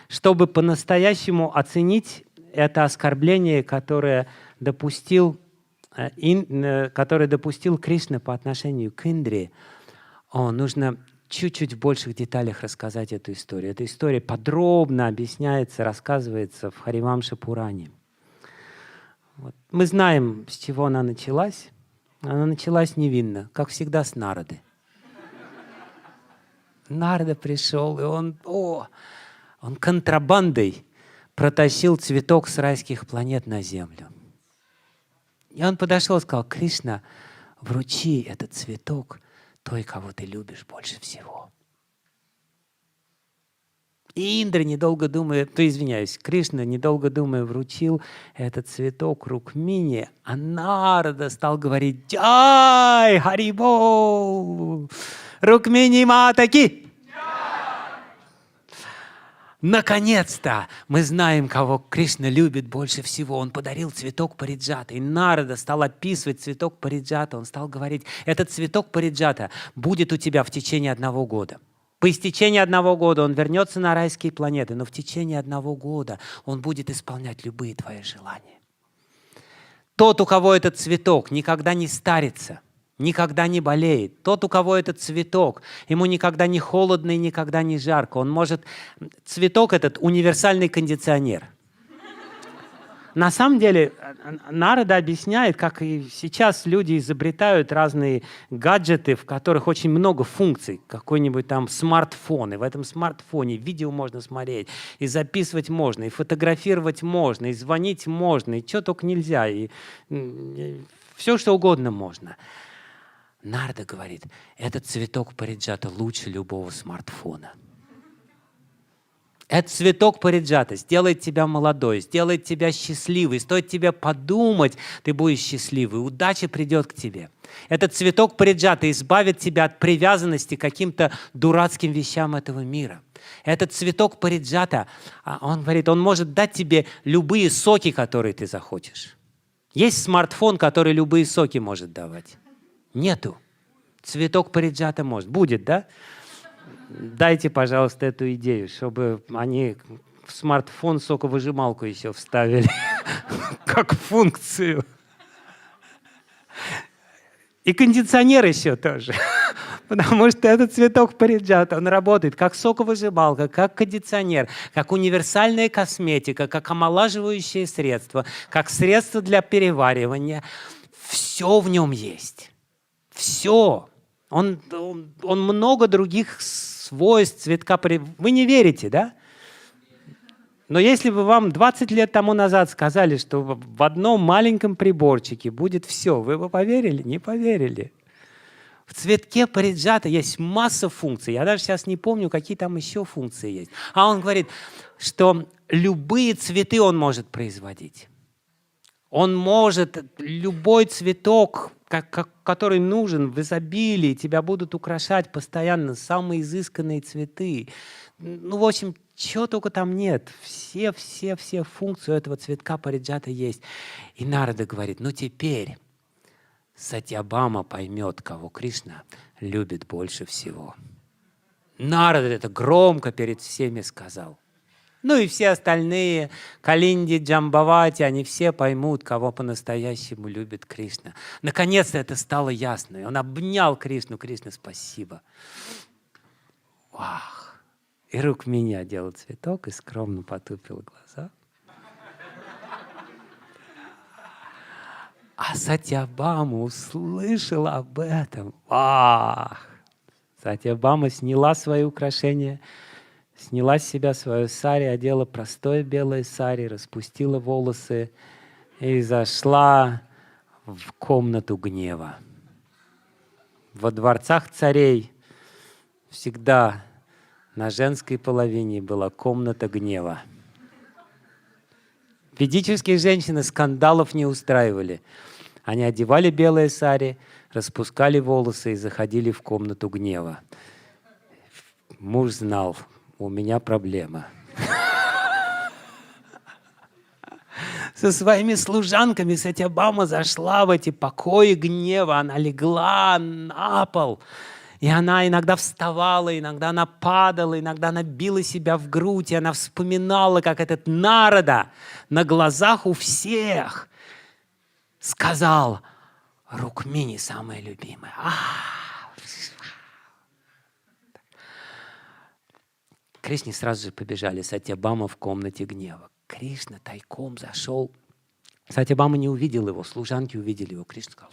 чтобы по-настоящему оценить это оскорбление, которое допустил Кришна по отношению к Индре, нужно чуть-чуть в больших деталях рассказать эту историю. Эта история подробно объясняется, рассказывается в Харивамша Пуране. Вот. Мы знаем, с чего она началась. Она началась невинно, как всегда с Нарады. Нарада пришел, и он контрабандой протащил цветок с райских планет на землю. И он подошел и сказал: Кришна, вручи этот цветок той, кого ты любишь больше всего. И Индра, недолго думая, Кришна, недолго думая, вручил этот цветок Рукмини, а Нарада стал говорить: «Джай, Харибол! Рукмини Матаки!» Наконец-то мы знаем, кого Кришна любит больше всего. Он подарил цветок Париджата. И Нарада стал описывать цветок Париджата. Он стал говорить: этот цветок Париджата будет у тебя в течение 1 года. По истечении 1 года он вернется на райские планеты, но в течение 1 года он будет исполнять любые твои желания. Тот, у кого этот цветок, никогда не старится, никогда не болеет. Тот, у кого этот цветок, ему никогда не холодно и никогда не жарко. Цветок этот универсальный кондиционер. На самом деле, Нарада объясняет, как и сейчас люди изобретают разные гаджеты, в которых очень много функций. Какой-нибудь там смартфон. И в этом смартфоне видео можно смотреть, и записывать можно, и фотографировать можно, и звонить можно, и что только нельзя, и все, что угодно можно. Нарада говорит: этот цветок Париджата лучше любого смартфона. Этот цветок Париджата сделает тебя молодой, сделает тебя счастливой. Стоит тебе подумать, ты будешь счастливый. Удача придет к тебе. Этот цветок Париджата избавит тебя от привязанности к каким-то дурацким вещам этого мира. Этот цветок Париджата, он говорит, он может дать тебе любые соки, которые ты захочешь. Есть смартфон, который любые соки может давать? Нету. Цветок Париджата может. Будет, да? Дайте, пожалуйста, эту идею, чтобы они в смартфон соковыжималку еще вставили как функцию. И кондиционер еще тоже. Потому что этот цветок Париджата, он работает как соковыжималка, как кондиционер, как универсальная косметика, как омолаживающее средство, как средство для переваривания. Все в нем есть. Все. Он много других свойств цветка Париджата. Вы не верите, да? Но если бы вам 20 лет тому назад сказали, что в одном маленьком приборчике будет все, вы бы поверили? Не поверили. В цветке Париджата есть масса функций. Я даже сейчас не помню, какие там еще функции есть. А он говорит, что любые цветы он может производить. Он может любой цветок, который нужен в изобилии, тебя будут украшать постоянно самые изысканные цветы. Ну, в общем, чего только там нет. Все функции у этого цветка Париджата есть. И Нарада говорит, ну теперь Сатьябама поймет, кого Кришна любит больше всего. Нарада это громко перед всеми сказал. Ну и все остальные, Калинди, Джамбавати, они все поймут, кого по-настоящему любит Кришна. Наконец-то это стало ясно. И он обнял Кришну. Кришна, спасибо. Вах. И Рукмини одела цветок и скромно потупила глаза. А Сатьябама услышала об этом. Вах. Сатьябама сняла свои украшения, сняла с себя свою сари, одела простое белое сари, распустила волосы и зашла в комнату гнева. Во дворцах царей всегда на женской половине была комната гнева. Ведические женщины скандалов не устраивали. Они одевали белые сари, распускали волосы и заходили в комнату гнева. Муж знал, у меня проблема. Со своими служанками Сатьябама зашла в эти покои гнева. Она легла на пол И она иногда вставала, иногда она падала, иногда она била себя в грудь, и она вспоминала, как этот Нарада на глазах у всех сказал: Рукмини самая любимая. Кришне сразу же побежали Сатьябама в комнате гнева. Кришна тайком зашел. Сатьябама не увидел его, служанки увидели его. Кришна сказал: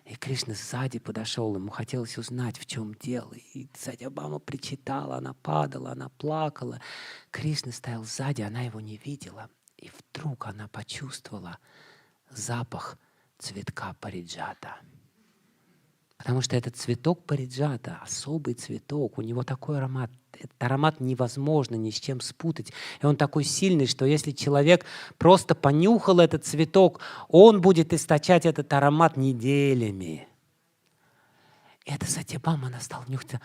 и Кришна сзади подошел, ему хотелось узнать, в чем дело. И Сатьябама причитала, она падала, она плакала. Кришна стоял сзади, она его не видела. И вдруг она почувствовала запах цветка париджата. Потому что этот цветок париджата, особый цветок, у него такой аромат. Этот аромат невозможно ни с чем спутать. И он такой сильный, что если человек просто понюхал этот цветок, он будет источать этот аромат неделями. И эта Сатьябама, она стала нюхать.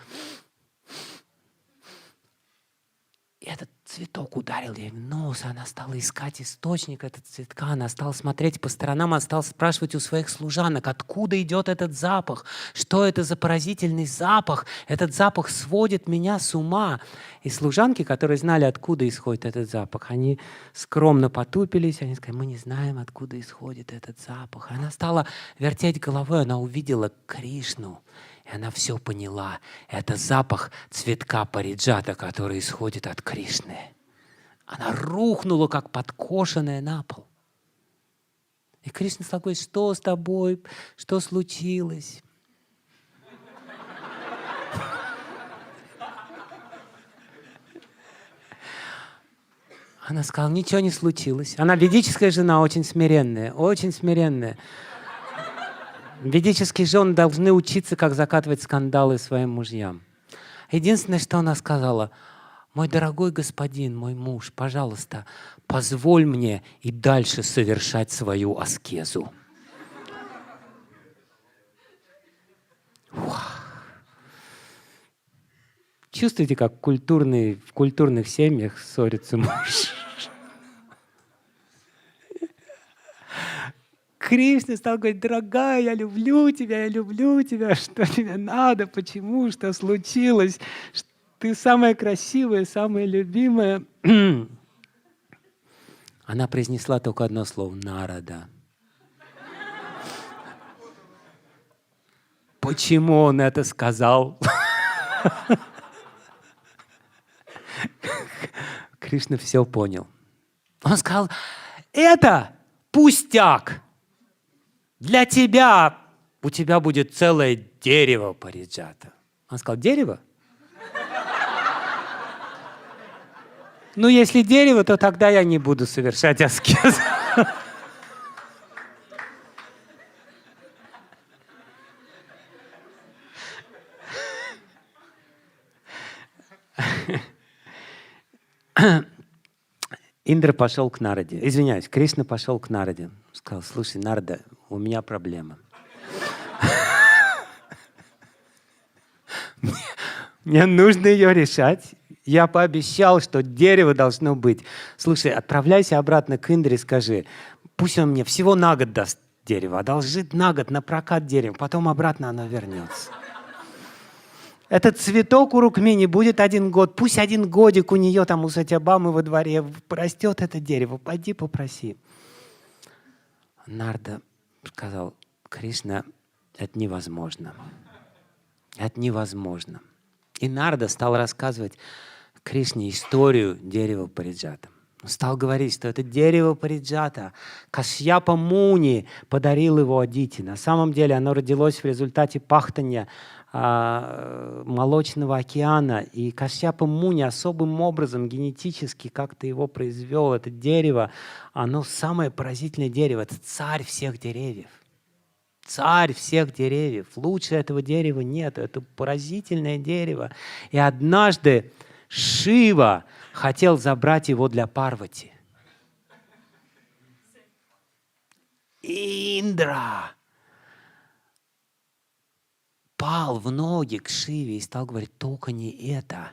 И этот цветок ударил ей в нос, она стала искать источник этого цветка, она стала смотреть по сторонам, она стала спрашивать у своих служанок, откуда идет этот запах, что это за поразительный запах, этот запах сводит меня с ума. И служанки, которые знали, откуда исходит этот запах, они скромно потупились, они сказали: мы не знаем, откуда исходит этот запах. И она стала вертеть головой, она увидела Кришну. И она все поняла. Это запах цветка париджата, который исходит от Кришны. Она рухнула, как подкошенная, на пол. И Кришна стал говорить: что с тобой? Что случилось? Она сказала: ничего не случилось. Она ведическая жена, очень смиренная, очень смиренная. Ведические жены должны учиться, как закатывать скандалы своим мужьям. Единственное, что она сказала: мой дорогой господин, мой муж, пожалуйста, позволь мне и дальше совершать свою аскезу. Чувствуете, как в культурных семьях ссорится муж? Кришна стал говорить: дорогая, я люблю тебя, что тебе надо, почему, что случилось, ты самая красивая, самая любимая. Она произнесла только одно слово: Нарада. Почему он это сказал? Кришна все понял. Он сказал: это пустяк. Для тебя, у тебя будет целое дерево париджата. Он сказал: дерево? Ну, если дерево, то тогда я не буду совершать аскезу. Индра пошел к Нараде. Извиняюсь, Кришна пошел к Нараде. Сказал: слушай, Нарада, у меня проблема. Мне нужно ее решать. Я пообещал, что дерево должно быть. Слушай, отправляйся обратно к Индре и скажи: пусть он мне всего на год даст дерево, одолжит на год на прокат дерево, потом обратно оно вернется. Этот цветок у Рукмини будет 1 год. Пусть 1 годик у нее там у Сатьябамы во дворе растет это дерево. Пойди попроси. Нарада сказал: Кришна, это невозможно. Это невозможно. И Нарада стал рассказывать Кришне историю дерева париджата. Он стал говорить, что это дерево париджата Кашьяпа Муни подарил его Адити. На самом деле оно родилось в результате пахтания молочного океана. И Кашьяпа Муни особым образом генетически как-то его произвел. Это дерево, оно самое поразительное дерево. Это царь всех деревьев. Царь всех деревьев. Лучше этого дерева нет. Это поразительное дерево. И однажды Шива хотел забрать его для Парвати. Индра пал в ноги к Шиве и стал говорить: только не это,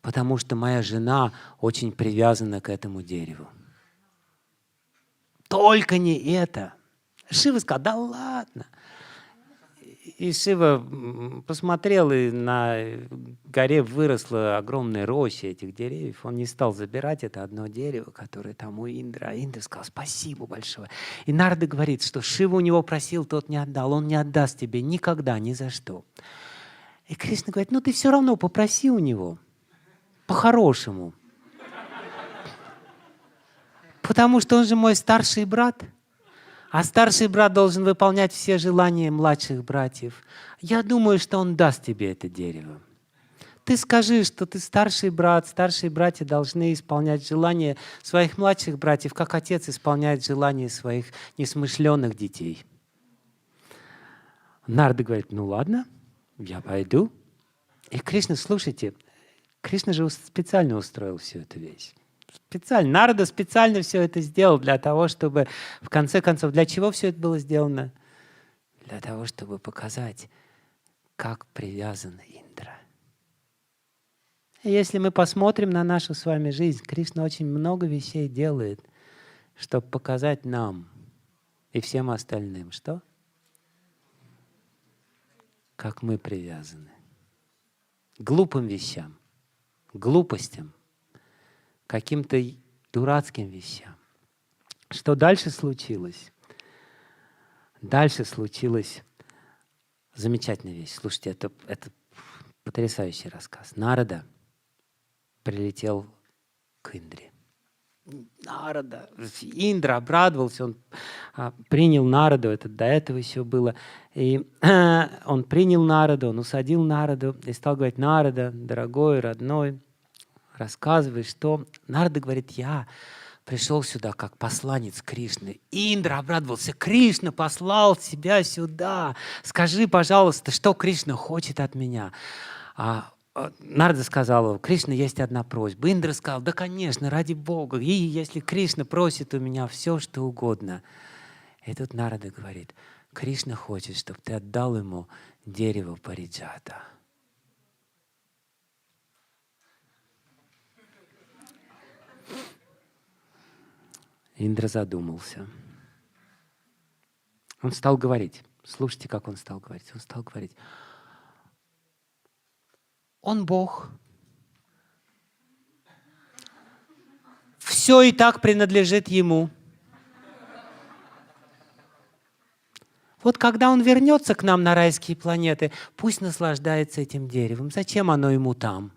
потому что моя жена очень привязана к этому дереву. Только не это. Шива сказал: да ладно. И Шива посмотрел, и на горе выросла огромная роща этих деревьев. Он не стал забирать это одно дерево, которое там у Индры. А Индра сказал: спасибо большое. И Нарада говорит, что Шива у него просил, тот не отдал. Он не отдаст тебе никогда, ни за что. И Кришна говорит: ну ты все равно попроси у него по-хорошему. Потому что он же мой старший брат. А старший брат должен выполнять все желания младших братьев. Я думаю, что он даст тебе это дерево. Ты скажи, что ты старший брат, старшие братья должны исполнять желания своих младших братьев, как отец исполняет желания своих несмышленных детей. Нарада говорит: ну ладно, я пойду. И Кришна, слушайте, Кришна же специально устроил всю эту вещь. Специально. Нарада специально все это сделал для того, чтобы, в конце концов, для чего все это было сделано? Для того, чтобы показать, как привязан Индра. И если мы посмотрим на нашу с вами жизнь, Кришна очень много вещей делает, чтобы показать нам и всем остальным, что? Как мы привязаны. К глупым вещам, к глупостям, каким-то дурацким вещам. Что дальше случилось? Дальше случилась замечательная вещь. Слушайте, это потрясающий рассказ. Нарада прилетел к Индре. Нарада. Индра обрадовался, он принял Нараду, это до этого еще было. И он принял Нараду, он усадил Нараду и стал говорить: Нарада, дорогой, родной, рассказывай, что... Нарада говорит: я пришел сюда как посланец Кришны. Индра обрадовался: Кришна послал тебя сюда. Скажи, пожалуйста, что Кришна хочет от меня. Нарада сказала: Кришна, есть одна просьба. Индра сказал: да, конечно, ради Бога. И если Кришна просит у меня все, что угодно. И тут Нарада говорит: Кришна хочет, чтобы ты отдал ему дерево Париджата. Индра задумался. Он стал говорить. Слушайте, как он стал говорить. Он стал говорить: он Бог. Все и так принадлежит ему. Вот когда он вернется к нам на райские планеты, пусть наслаждается этим деревом. Зачем оно ему там?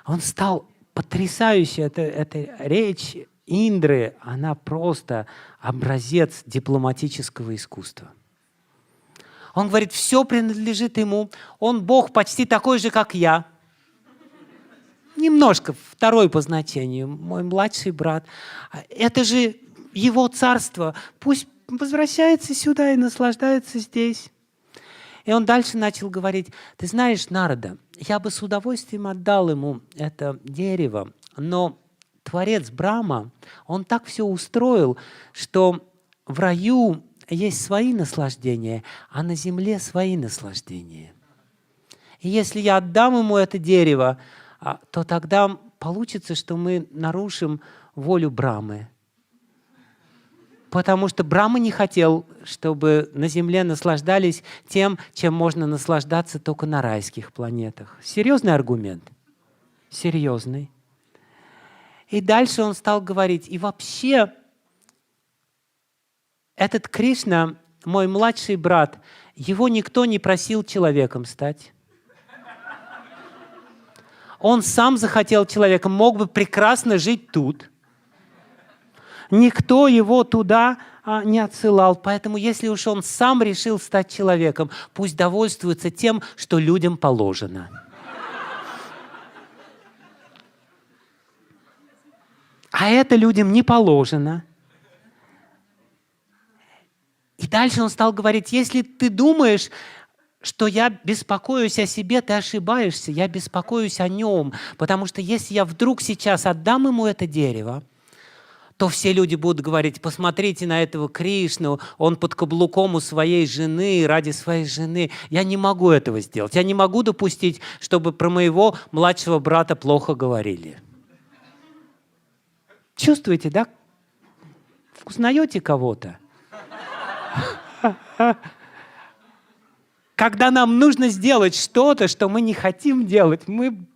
Он стал потрясающий. Эта речь Индры, она просто образец дипломатического искусства. Он говорит: все принадлежит ему. Он Бог почти такой же, как я. Немножко второй по значению, мой младший брат. Это же его царство. Пусть возвращается сюда и наслаждается здесь. И он дальше начал говорить: ты знаешь, Нарада, я бы с удовольствием отдал ему это дерево, но Творец Брахма, он так все устроил, что в раю есть свои наслаждения, а на земле свои наслаждения. И если я отдам ему это дерево, то тогда получится, что мы нарушим волю Брахмы. Потому что Брахма не хотел, чтобы на земле наслаждались тем, чем можно наслаждаться только на райских планетах. Серьезный аргумент? Серьезный. И дальше он стал говорить: и вообще, этот Кришна, мой младший брат, его никто не просил человеком стать. Он сам захотел человеком, мог бы прекрасно жить тут. Никто его туда не отсылал. Поэтому, если уж он сам решил стать человеком, пусть довольствуется тем, что людям положено. А это людям не положено. И дальше он стал говорить: если ты думаешь, что я беспокоюсь о себе, ты ошибаешься. Я беспокоюсь о нем. Потому что если я вдруг сейчас отдам ему это дерево, то все люди будут говорить: посмотрите на этого Кришну, он под каблуком у своей жены, ради своей жены. Я не могу этого сделать. Я не могу допустить, чтобы про моего младшего брата плохо говорили. Чувствуете, да? Узнаете кого-то? Когда нам нужно сделать что-то, что мы не хотим делать, мы...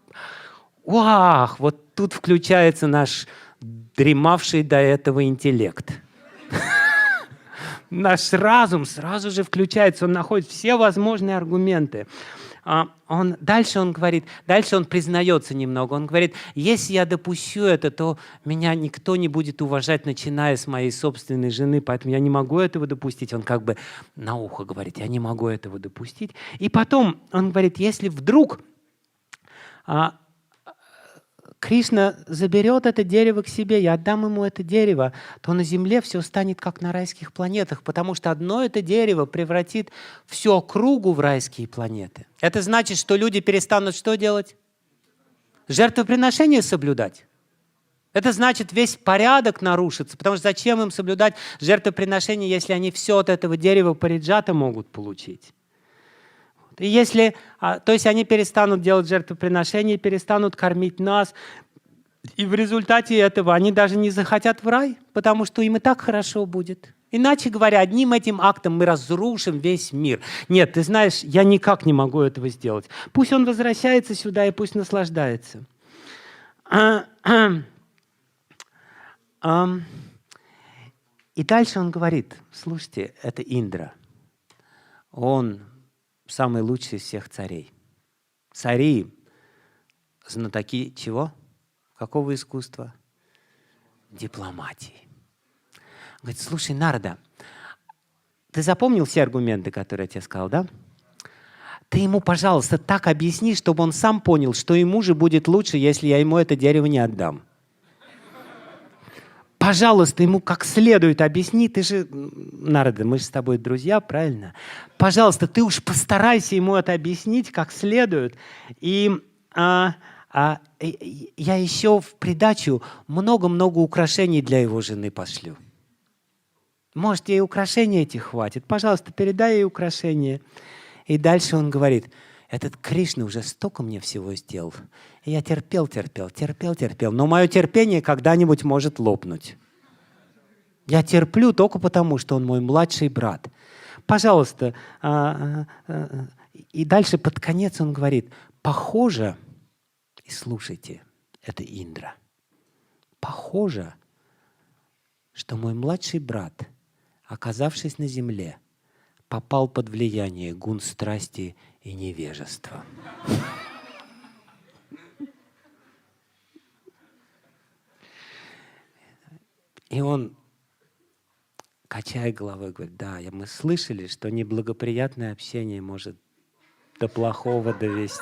Вах! Вот тут включается наш дремавший до этого интеллект. Наш разум сразу же включается, он находит все возможные аргументы. Дальше он говорит, дальше он признается немного. Он говорит, если я допущу это, то меня никто не будет уважать, начиная с моей собственной жены, поэтому я не могу этого допустить. Он как бы на ухо говорит, я не могу этого допустить. И потом он говорит, если вдруг Кришна заберет это дерево к себе, я отдам ему это дерево, то на земле все станет как на райских планетах, потому что одно это дерево превратит всю округу в райские планеты. Это значит, что люди перестанут что делать? Жертвоприношение соблюдать. Это значит, весь порядок нарушится, потому что зачем им соблюдать жертвоприношение, если они все от этого дерева париджата могут получить? И если, то есть они перестанут делать жертвоприношения, перестанут кормить нас, и в результате этого они даже не захотят в рай, потому что им и так хорошо будет. Иначе говоря, одним этим актом мы разрушим весь мир. Нет, ты знаешь, я никак не могу этого сделать. Пусть он возвращается сюда и пусть наслаждается. И дальше он говорит, слушайте, это Индра. Он самый лучший из всех царей. Цари, знатоки чего? Какого искусства? Дипломатии. Говорит, слушай, Нарада, ты запомнил все аргументы, которые я тебе сказал, да? Ты ему, пожалуйста, так объясни, чтобы он сам понял, что ему же будет лучше, если я ему это дерево не отдам. Пожалуйста, ему как следует объясни. Ты же, Нарада, мы же с тобой друзья, правильно? Пожалуйста, ты уж постарайся ему это объяснить как следует. И я еще в придачу много-много украшений для его жены пошлю. Может, ей украшения эти хватит? Пожалуйста, передай ей украшения. И дальше он говорит, этот Кришна уже столько мне всего сделал. И я терпел, но мое терпение когда-нибудь может лопнуть. Я терплю только потому, что он мой младший брат. Пожалуйста. И дальше под конец он говорит, похоже, и слушайте, это Индра, похоже, что мой младший брат, оказавшись на земле, попал под влияние гун страсти и невежества. И он, качая головой, говорит, да, мы слышали, что неблагоприятное общение может до плохого довести.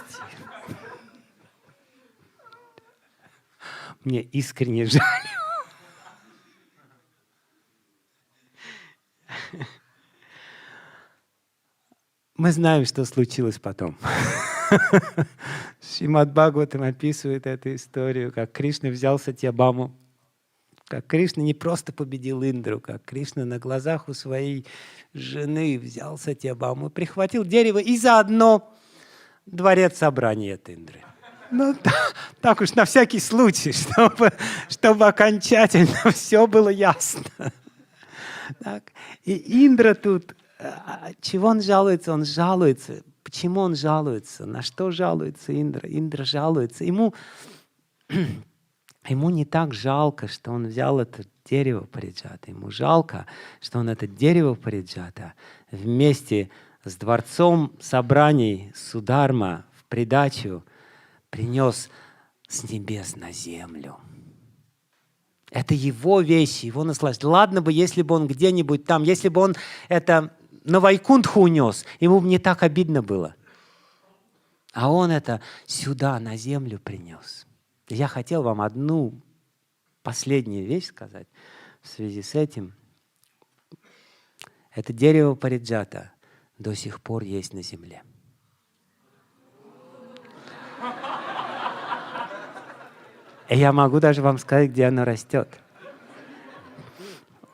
Мне искренне жаль. Мы знаем, что случилось потом. Шримад Бхагаватам описывает эту историю, как Кришна взял Сатьябаму, как Кришна не просто победил Индру, как Кришна на глазах у своей жены взял Сатьябаму, прихватил дерево и заодно дворец собрания от Индры. Ну, так уж на всякий случай, чтобы окончательно все было ясно. Так. И Индра тут, чего он жалуется? Он жалуется. Почему он жалуется? На что жалуется Индра? Индра жалуется. Ему не так жалко, что он взял это дерево париджата. Ему жалко, что он это дерево париджата вместе с дворцом собраний Сударма в придачу принес с небес на землю. Это его вещи, его наслаждение. Ладно бы, если бы он где-нибудь там, если бы он это на Вайкунтху унес, ему бы не так обидно было. А он это сюда, на землю принес. Я хотел вам одну последнюю вещь сказать в связи с этим. Это дерево париджата до сих пор есть на земле. И я могу даже вам сказать, где оно растет.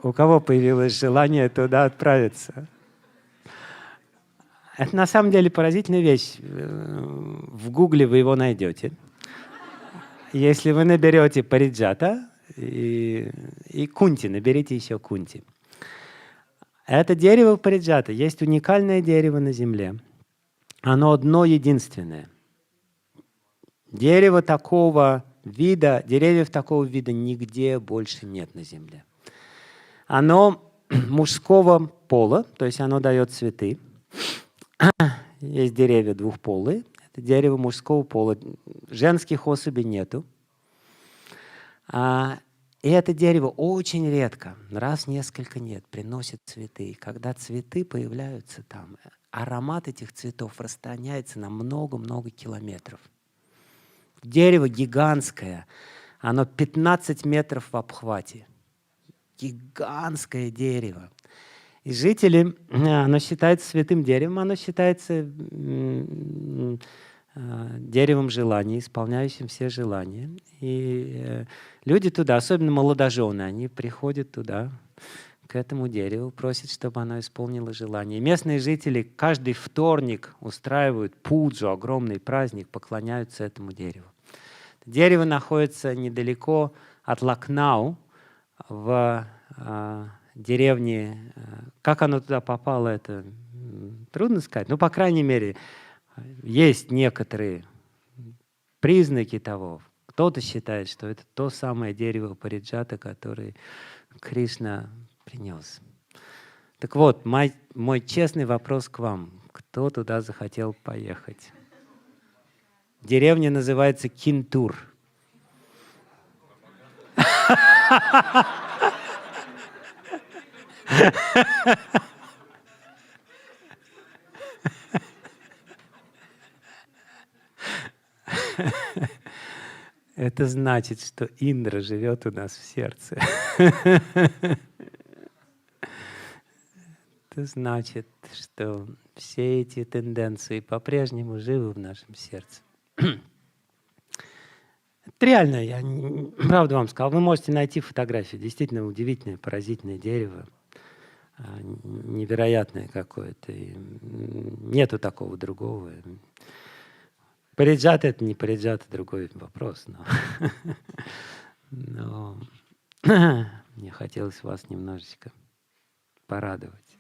У кого появилось желание туда отправиться? Это на самом деле поразительная вещь. В Гугле вы его найдете. Если вы наберете париджата и кунти, наберите еще кунти. Это дерево париджата. Есть уникальное дерево на земле. оно одно единственное. Дерево такого вида, деревьев такого вида нигде больше нет на Земле. Оно мужского пола, то есть оно дает цветы. Есть деревья двухполые, это дерево мужского пола. Женских особей нету. И это дерево очень редко, раз в несколько лет, приносит цветы. И когда цветы появляются там, аромат этих цветов распространяется на много-много километров. Дерево гигантское, оно 15 метров в обхвате. Гигантское дерево. И жители, оно считается святым деревом, оно считается деревом желаний, исполняющим все желания. И люди туда, особенно молодожены, они приходят туда, к этому дереву, просят, чтобы оно исполнило желание. И местные жители каждый вторник устраивают пуджу, огромный праздник, поклоняются этому дереву. Дерево находится недалеко от Лакнау, в деревне. Как оно туда попало, это трудно сказать. Но, по крайней мере, есть некоторые признаки того. Кто-то считает, что это то самое дерево Париджата, которое Кришна принес. Так вот, мой честный вопрос к вам. Кто туда захотел поехать? Деревня называется Кинтур. Это значит, что Индра живет у нас в сердце. Это значит, что все эти тенденции по-прежнему живы в нашем сердце. Это реально, я правду вам сказал. Вы можете найти фотографии. Действительно удивительное, поразительное дерево. Невероятное какое-то. И нету такого другого. Париджат — это не париджат, другой вопрос. Но мне хотелось вас немножечко порадовать.